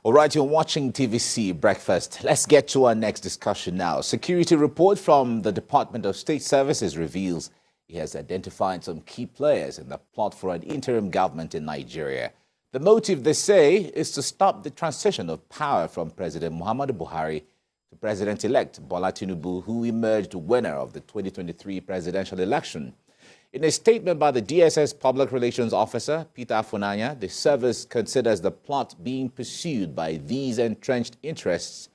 All right, you're watching TVC Breakfast. Let's get to our next discussion now. Security report from the Department of State Services reveals it has identified some key players in the plot for an interim government in Nigeria. The motive, they say, is to stop the transition of power from President Muhammadu Buhari to President-elect Bola Tinubu, who emerged winner of the 2023 presidential election. In a statement by the DSS Public Relations Officer, Peter Afunanya, the service considers the plot being pursued by these entrenched interests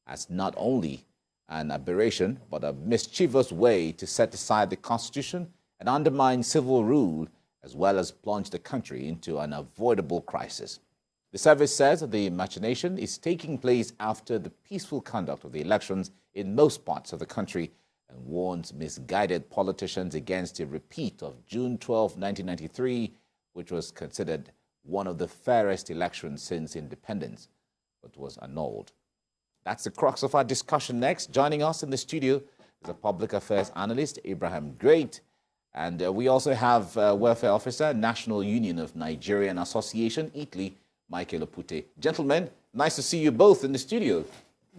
as not only an aberration, but a mischievous way to set aside the Constitution and undermine civil rule, as well as plunge the country into an avoidable crisis. The service says the machination is taking place after the peaceful conduct of the elections in most parts of the country, and warns misguided politicians against a repeat of June 12, 1993, which was considered one of the fairest elections since independence, but was annulled. That's the crux of our discussion next. Joining us in the studio is a public affairs analyst, Abraham Great, and we also have welfare officer, National Union of Nigerian Association, Italy, Michael Opute. Gentlemen, nice to see you both in the studio.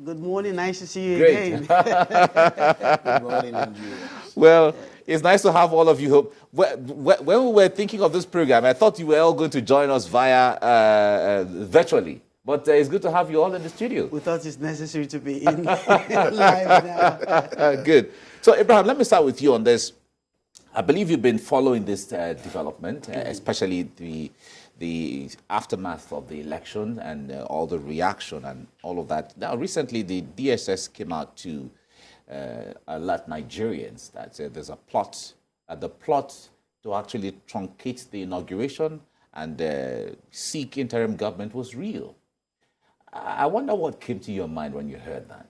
Good morning. Nice to see you Great. again. Good morning, Andrew. Well, it's nice to have all of you. When we were thinking of this program, I thought you were all going to join us via virtually. But it's good to have you all in the studio. We thought it's necessary to be in live now. Good. So, Abraham, let me start with you on this. I believe you've been following this development, especially the aftermath of the election and all the reaction and all of that. Now, recently, the DSS came out to alert Nigerians that there's a plot, the plot to actually truncate the inauguration and seek interim government was real. I wonder what came to your mind when you heard that.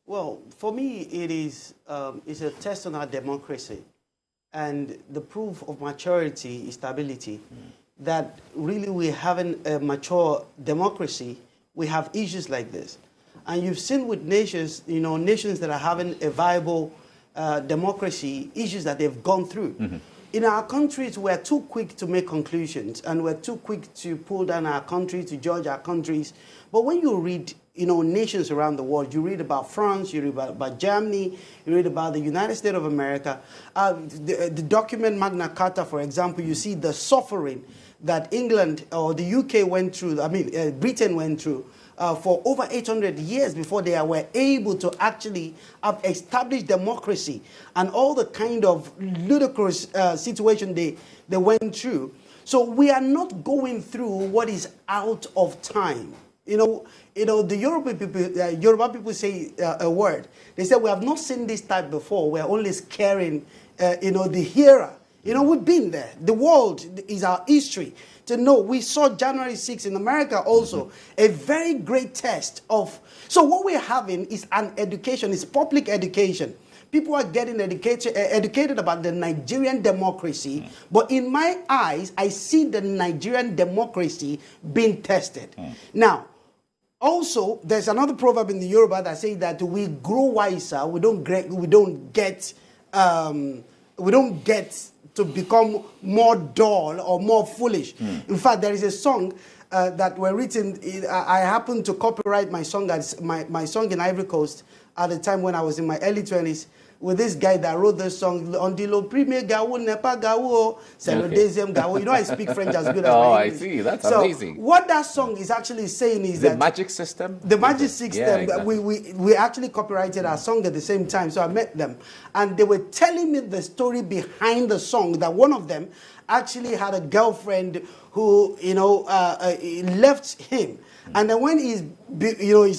Well, for me, it is it's a test on our democracy and the proof of maturity, stability. That really we haven't a mature democracy, we have issues like this. And you've seen with nations, nations that are having a viable democracy, issues that they've gone through. Mm-hmm. In our countries, we're too quick to make conclusions and we're too quick to pull down our country, to judge our countries. But when you read, nations around the world, you read about France, you read about Germany, you read about the United States of America, the document Magna Carta, for example, you see the suffering that England or the UK went through, Britain went through for over 800 years before they were able to actually have established democracy and all the kind of ludicrous situation they went through. So we are not going through what is out of time. The Yoruba people say a word. They say, we have not seen this type before. We're only scaring, the hearer. We've been there. The world is our history. To know, we saw January 6th in America also, a very great test of... So what we're having is an education, it's public education. People are getting educated about the Nigerian democracy, but in my eyes, I see the Nigerian democracy being tested. Now, also, there's another proverb in the Yoruba that says that we grow wiser, we don't get to become more dull or more foolish. In fact, there is a song that were written. I happened to copyright my song my song in Ivory Coast at the time when I was in my early 20s. With this guy that wrote this song, on the lo premier gawo nepa gawo, deuxième gawo. I speak French as good as my English. I see. That's so amazing. What that song is actually saying is that the magic system. The magic system. Yeah, exactly. We actually copyrighted our song at the same time. So I met them, and they were telling me the story behind the song. That one of them actually had a girlfriend who left him. And then when he's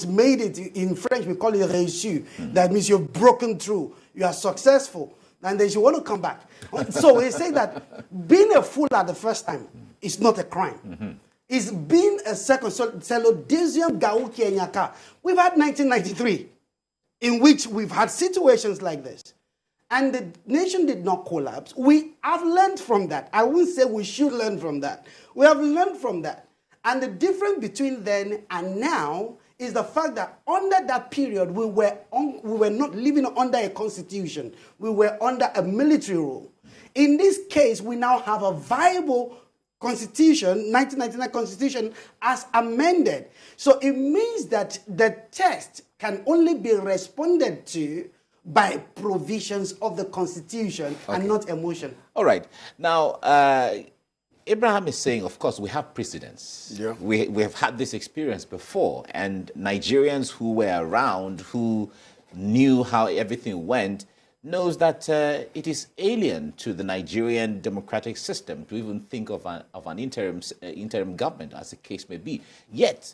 made it, in French we call it réussi. That means you've broken through, you are successful, and then you want to come back. So they say that being a fool at the first time is not a crime. It's being a second. So we've had 1993, in which we've had situations like this. And the nation did not collapse. We have learned from that. I wouldn't say we should learn from that. We have learned from that. And the difference between then and now is the fact that under that period, we were not living under a constitution. We were under a military rule. In this case, we now have a viable Constitution, 1999 Constitution, as amended. So it means that the test can only be responded to by provisions of the Constitution and not emotion. All right. Now, Abraham is saying, of course, we have precedents. Yeah. We have had this experience before, and Nigerians who were around, who knew how everything went, knows that it is alien to the Nigerian democratic system to even think of an interim government, as the case may be. Yet,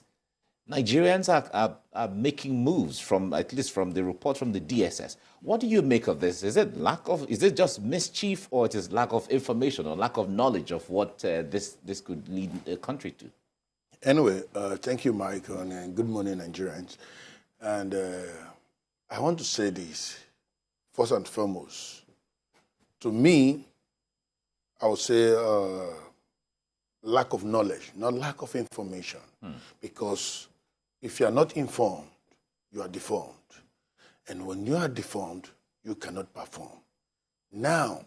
Nigerians are making moves, from at least from the report from the DSS. What do you make of this? Is it just mischief, or it is lack of information or lack of knowledge of what this could lead a country to? Anyway, thank you, Mike, and good morning, Nigerians. And I want to say this, first and foremost. To me, I would say lack of knowledge, not lack of information. Because if you are not informed, you are deformed. And when you are deformed, you cannot perform. Now,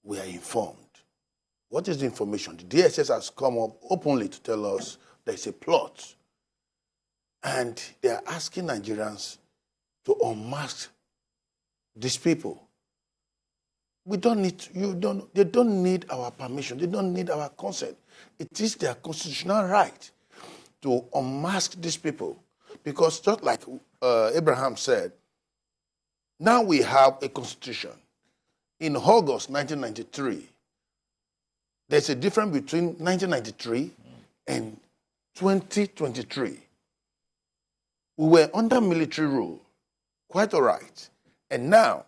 we are informed. What is the information? The DSS has come up openly to tell us there's a plot. And they are asking Nigerians to unmask these people. They don't need our permission. They don't need our consent. It is their constitutional right to unmask these people. Because just like Abraham said, now we have a constitution. In August 1993, there's a difference between 1993 and 2023. We were under military rule, quite all right. And now,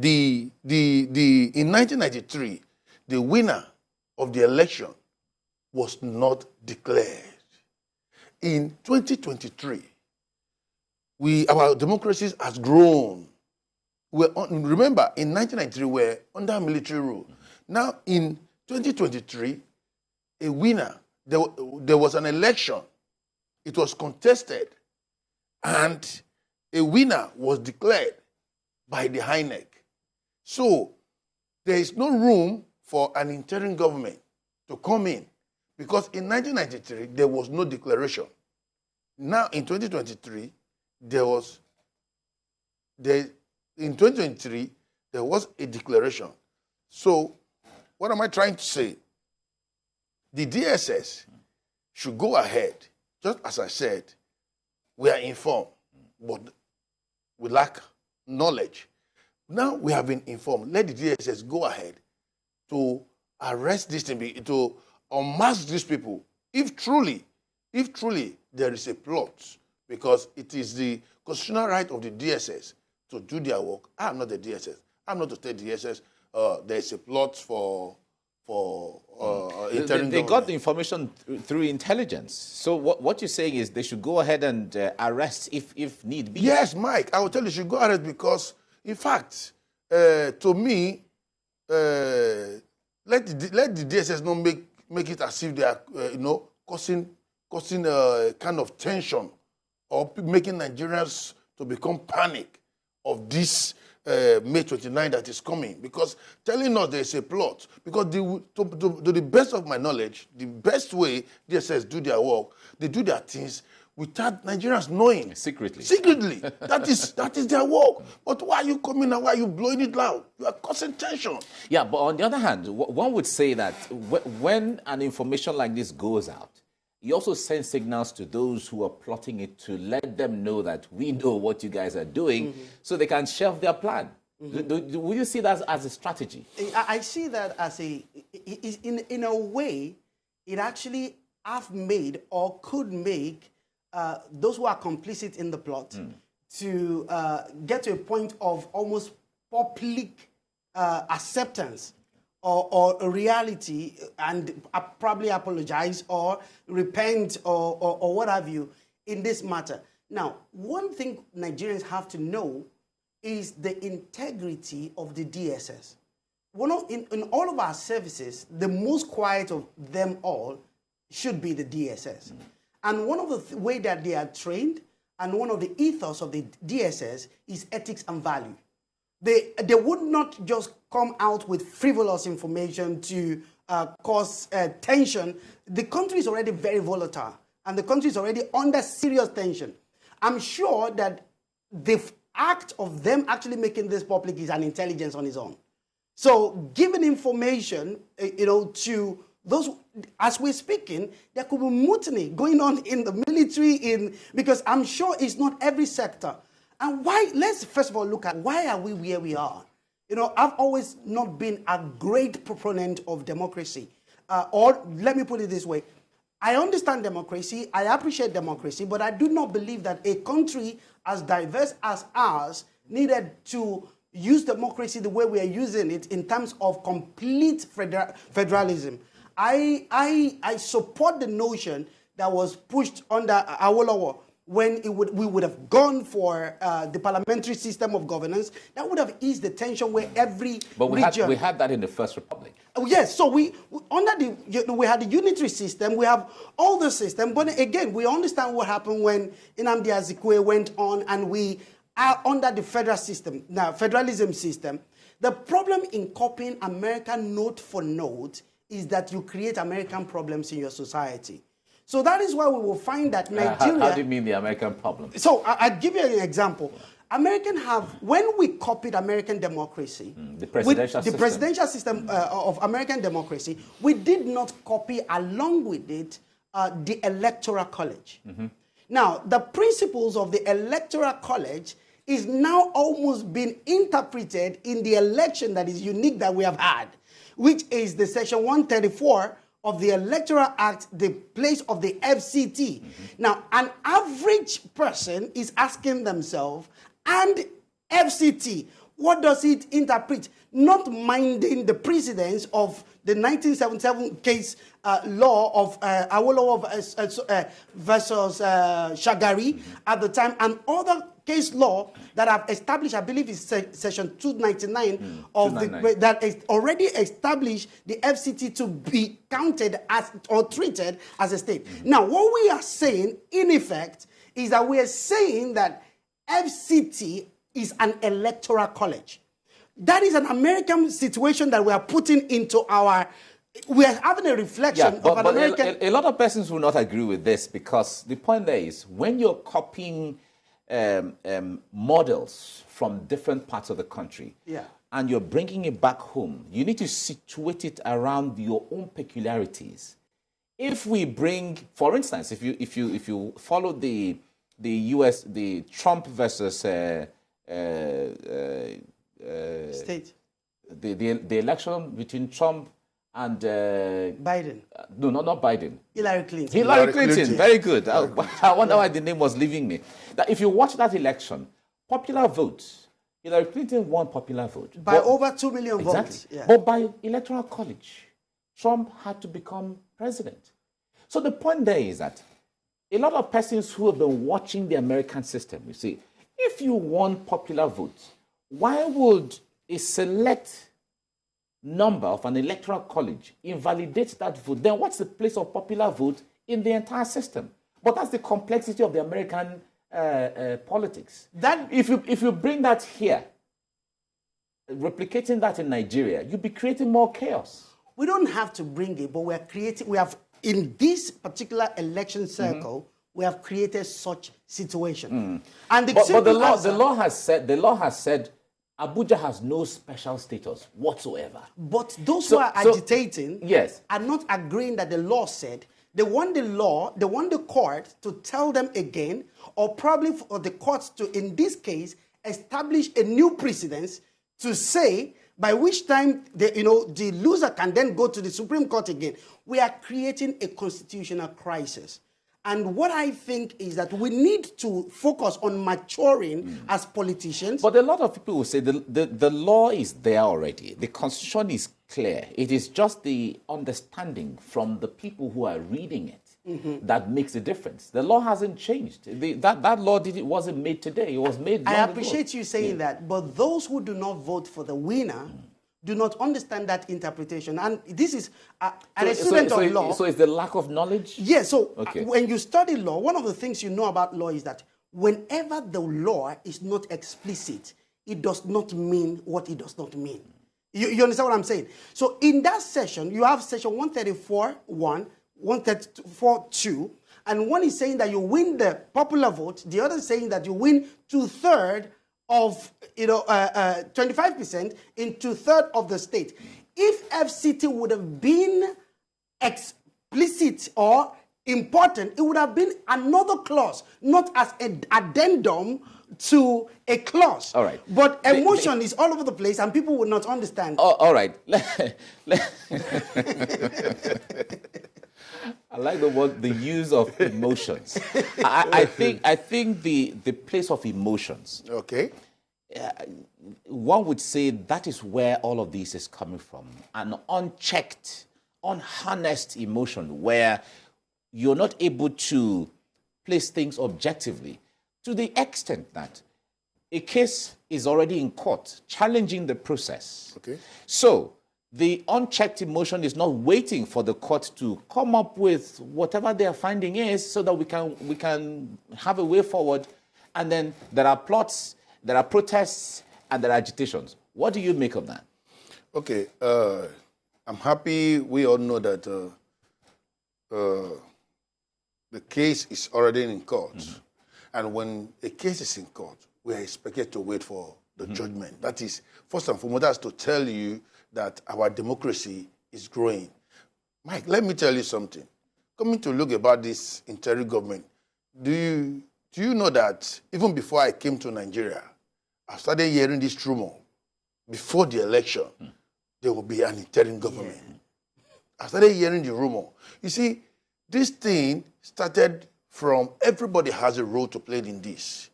in 1993, the winner of the election was not declared. In 2023, our democracy has grown. Remember, in 1993, we were under military rule. Now, in 2023, a winner, there was an election. It was contested, and a winner was declared by the INEC. So, there is no room for an interim government to come in, because in 1993, there was no declaration. Now, in 2023, there was a declaration. So, what am I trying to say? The DSS should go ahead. Just as I said, we are informed, but we lack knowledge. Now we have been informed. Let the DSS go ahead to arrest this thing, to unmask these people. If truly there is a plot, because it is the constitutional right of the DSS to do their work. I am not the DSS. I'm not to tell the DSS there is a plot for interim They got the information through intelligence. So what you're saying is they should go ahead and arrest if need be. Yes, Mike, I will tell you, you should go ahead, because, in fact, to me, let the DSS not make it as if they are, causing a kind of tension or making Nigerians to become panic of this May 29 that is coming, because telling us there is a plot, because to the best of my knowledge, the best way DSS do their work, they do their things without Nigerians knowing. Secretly. That is their work. But why are you coming and why are you blowing it loud? You are causing tension. Yeah, but on the other hand, one would say that when an information like this goes out, you also send signals to those who are plotting it to let them know that we know what you guys are doing, so they can shelve their plan. Will you see that as a strategy? I see that as in a way, it actually have made or could make those who are complicit in the plot to get to a point of almost public acceptance or a reality, and probably apologize or repent or what have you in this matter. Now, one thing Nigerians have to know is the integrity of the DSS. In all of our services, the most quiet of them all should be the DSS. And one of the way that they are trained, and one of the ethos of the DSS is ethics and value. They would not just come out with frivolous information to cause tension. The country is already very volatile, and the country is already under serious tension. I'm sure that the act of them actually making this public is an intelligence on its own. So giving information, to those, as we're speaking, there could be mutiny going on in the military, because I'm sure it's not every sector. And why? Let's first of all look at why are we where we are. I've always not been a great proponent of democracy. Or let me put it this way. I understand democracy, I appreciate democracy, but I do not believe that a country as diverse as ours needed to use democracy the way we are using it in terms of complete federalism. I support the notion that was pushed under Awolowo when we would have gone for the parliamentary system of governance. That would have eased the tension where every region... we had that in the First Republic. Yes, so we had the unitary system, we have all the system, but again, we understand what happened when Nnamdi Azikiwe went on and we are under the federal system, now federalism system. The problem in copying American note for note is that you create American problems in your society. So that is why we will find that Nigeria... How do you mean the American problem? So I'll give you an example. When we copied American democracy, the presidential system of American democracy, we did not copy along with it the electoral college. Now, the principles of the electoral college is now almost being interpreted in the election that is unique that we have had, which is the section 134 of the Electoral Act, the place of the FCT. Now, an average person is asking themselves, and FCT, what does it interpret? Not minding the precedence of the 1977 case law of Awolowo versus Shagari at the time, and other case law that have established, I believe it's section 299 that is already established the FCT to be counted as or treated as a state. Now, what we are saying, in effect, is that we are saying that FCT is an electoral college. That is an American situation that we are putting into we are having a reflection of an American... A lot of persons will not agree with this, because the point there is, when you're copying models from different parts of the country, and you're bringing it back home, you need to situate it around your own peculiarities. If we bring, for instance, if you follow the U.S., the Trump versus state, the election between Trump and Biden. No, not Biden. Hillary Clinton. Hillary Clinton. Very good. I wonder why the name was leaving me. That if you watch that election, popular votes, Hillary Clinton won popular vote by over 2 million votes. Yeah. But by electoral college, Trump had to become president. So the point there is that a lot of persons who have been watching the American system, you see, if you won popular votes, why would a select number of an electoral college invalidate that vote? Then what's the place of popular vote in the entire system? But that's the complexity of the American politics. That if you bring that here, replicating that in Nigeria, you'll be creating more chaos. We don't have to bring it, but we have in this particular election circle, we have created such situation. And the law has said Abuja has no special status whatsoever. But those who are agitating are not agreeing that the law said. They want the court to tell them again, or probably for the courts to, in this case, establish a new precedence to say, by which time the loser can then go to the Supreme Court again. We are creating a constitutional crisis. And what I think is that we need to focus on maturing as politicians. But a lot of people will say the law is there already. The Constitution is clear. It is just the understanding from the people who are reading it that makes the difference. The law hasn't changed. That law wasn't made today. It was made long I appreciate you saying that. But those who do not vote for the winner do not understand that interpretation. And this is, a student of law... So it's the lack of knowledge? Yeah, so when you study law, one of the things you know about law is that whenever the law is not explicit, it does not mean what it does not mean. You understand what I'm saying? So in that section, you have section 134.1, 134.2, and one is saying that you win the popular vote, the other is saying that you win 2/3 of, 25% in 2/3 of the state. If FCT would have been explicit or important, it would have been another clause, not as an addendum to a clause. All right. But emotion is all over the place and people would not understand. All right. I like the use of emotions. I think the place of emotions. Okay. One would say that is where all of this is coming from. An unchecked, unharnessed emotion where you're not able to place things objectively to the extent that a case is already in court challenging the process. Okay. So the unchecked emotion is not waiting for the court to come up with whatever their finding is so that we can have a way forward. And then there are plots, there are protests, and there are agitations. What do you make of that? Okay. I'm happy we all know that the case is already in court. Mm-hmm. And when a case is in court, we are expected to wait for the judgment. That is, first and foremost, that's to tell you that our democracy is growing. Mike, let me tell you something. Coming to look about this interim government, do you know that even before I came to Nigeria, I started hearing this rumor. Before the election, there will be an interim government. Yeah. I started hearing the rumor. You see, this thing started from everybody has a role to play in this.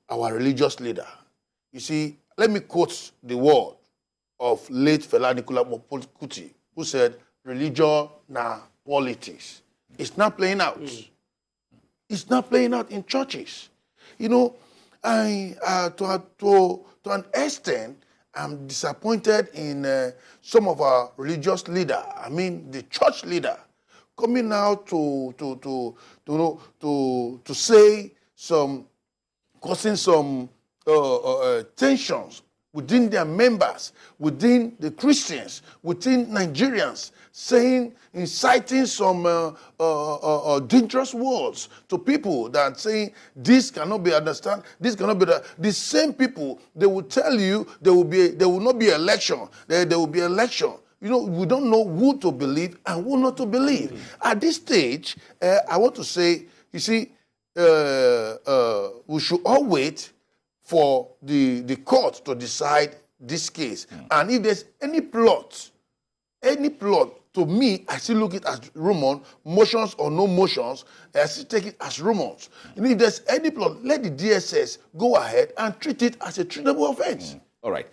Our religious leader. You see, let me quote the word of late Fela Nicola Kuti, who said, religion na politics. It's not playing out. It's not playing out in churches. You know, to an extent, I'm disappointed in some of our religious leader. I mean, the church leader coming out to say some, causing some tensions within their members, within the Christians, within Nigerians, saying, inciting some dangerous words to people that saying this cannot be understood, this cannot be the same people. They will tell you there will not be election. There will be election. You know, we don't know who to believe and who not to believe. At this stage, I want to say, you see, we should all wait for the court to decide this case. And if there's any plot, to me, I still look at it as rumors, motions or no motions, I still take it as rumors. And if there's any plot, let the DSS go ahead and treat it as a treatable offense. All right.